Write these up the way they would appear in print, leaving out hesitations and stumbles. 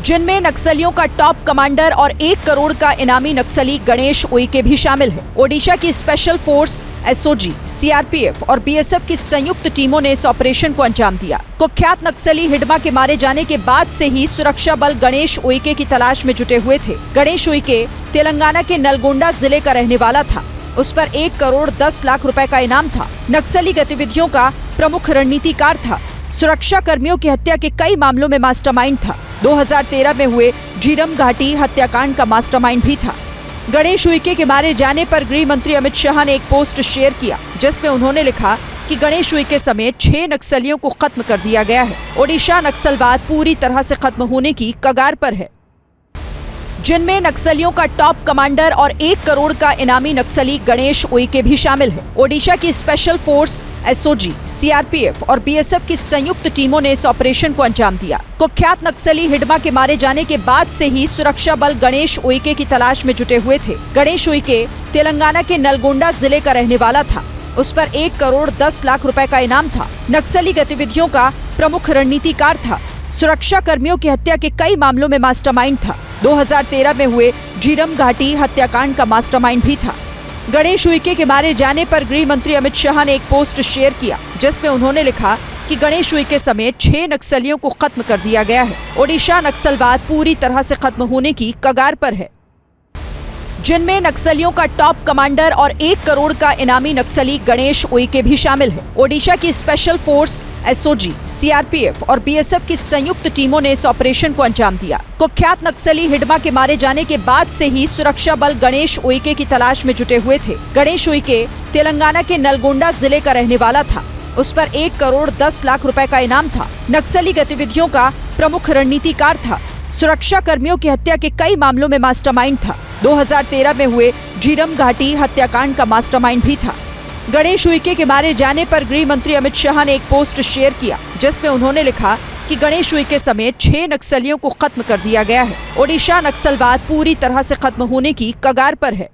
जिनमें नक्सलियों का टॉप कमांडर और 1 करोड़ का इनामी नक्सली गणेश उइके भी शामिल है। ओडिशा की स्पेशल फोर्स, एसओजी, सीआरपीएफ और बीएसएफ की संयुक्त टीमों ने इस ऑपरेशन को अंजाम दिया। कुख्यात नक्सली हिडमा के मारे जाने के बाद से ही सुरक्षा बल गणेश उइके की तलाश में जुटे हुए थे। गणेश उइके तेलंगाना के नलगोंडा जिले का रहने वाला था। उस पर 1 करोड़ 10 लाख रुपए का इनाम था। नक्सली गतिविधियों का प्रमुख रणनीतिकार था। सुरक्षा कर्मियों की हत्या के कई मामलों में मास्टरमाइंड था। 2013 में हुए झीरम घाटी हत्याकांड का मास्टरमाइंड भी था। गणेश उइके के मारे जाने पर गृह मंत्री अमित शाह ने एक पोस्ट शेयर किया, जिसमें उन्होंने लिखा कि गणेश उइके समेत 6 नक्सलियों को खत्म कर दिया गया है। ओडिशा नक्सलवाद पूरी तरह से खत्म होने की कगार पर है। जिनमें नक्सलियों का टॉप कमांडर और 1 करोड़ का इनामी नक्सली गणेश उइके भी शामिल है। ओडिशा की स्पेशल फोर्स, एसओजी, सीआरपीएफ और बीएसएफ की संयुक्त टीमों ने इस ऑपरेशन को अंजाम दिया। कुख्यात नक्सली हिडमा के मारे जाने के बाद से ही सुरक्षा बल गणेश उइके की तलाश में जुटे हुए थे। गणेश उइके तेलंगाना के नलगोंडा जिले का रहने वाला था। उस पर 1 करोड़ 10 लाख रुपए का इनाम था। नक्सली गतिविधियों का प्रमुख रणनीतिकार था। सुरक्षा कर्मियों की हत्या के कई मामलों में मास्टरमाइंड था। 2013 में हुए झीरम घाटी हत्याकांड का मास्टरमाइंड भी था। गणेश उइके के मारे जाने पर गृह मंत्री अमित शाह ने एक पोस्ट शेयर किया, जिसमें उन्होंने लिखा कि गणेश उइके समेत 6 नक्सलियों को खत्म कर दिया गया है। ओडिशा नक्सलवाद पूरी तरह से खत्म होने की कगार पर है। जिनमें नक्सलियों का टॉप कमांडर और 1 करोड़ का इनामी नक्सली गणेश उइके भी शामिल है। ओडिशा की स्पेशल फोर्स, एसओजी, सीआरपीएफ और बीएसएफ की संयुक्त टीमों ने इस ऑपरेशन को अंजाम दिया। कुख्यात नक्सली हिडमा के मारे जाने के बाद से ही सुरक्षा बल गणेश उइके की तलाश में जुटे हुए थे। गणेश उइके तेलंगाना के नलगोंडा जिले का रहने वाला था। उस पर 1 करोड़ 10 लाख रुपए का इनाम था। नक्सली गतिविधियों का प्रमुख रणनीतिकार था। सुरक्षा कर्मियों की हत्या के कई मामलों में मास्टरमाइंड था। 2013 में हुए झीरम घाटी हत्याकांड का मास्टरमाइंड भी था। गणेश उइके के मारे जाने पर गृह मंत्री अमित शाह ने एक पोस्ट शेयर किया, जिसमें उन्होंने लिखा कि गणेश उइके समेत 6 नक्सलियों को खत्म कर दिया गया है। ओडिशा नक्सलवाद पूरी तरह से खत्म होने की कगार पर है।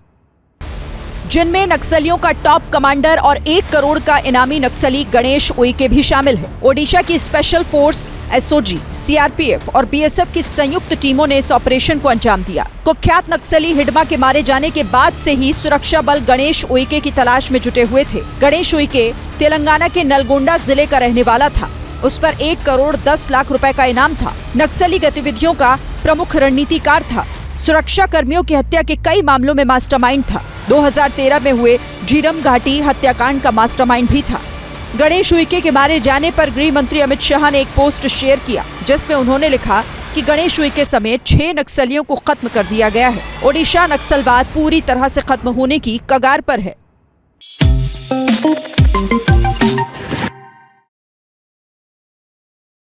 जिनमें नक्सलियों का टॉप कमांडर और 1 करोड़ का इनामी नक्सली गणेश उइके भी शामिल है। ओडिशा की स्पेशल फोर्स, एसओजी, सीआरपीएफ और बीएसएफ की संयुक्त टीमों ने इस ऑपरेशन को अंजाम दिया। कुख्यात नक्सली हिडमा के मारे जाने के बाद से ही सुरक्षा बल गणेश उइके की तलाश में जुटे हुए थे। गणेश उइके तेलंगाना के नलगोंडा जिले का रहने वाला था। उस पर 1 करोड़ 10 लाख रुपए का इनाम था। नक्सली गतिविधियों का प्रमुख रणनीतिकार था। सुरक्षा कर्मियों की हत्या के कई मामलों में मास्टरमाइंड था। 2013 में हुए झीरम घाटी हत्याकांड का मास्टरमाइंड भी था। गणेश उइके के मारे जाने पर गृह मंत्री अमित शाह ने एक पोस्ट शेयर किया, जिसमें उन्होंने लिखा कि गणेश उइके समेत 6 नक्सलियों को खत्म कर दिया गया है। ओडिशा नक्सलवाद पूरी तरह से खत्म होने की कगार पर है।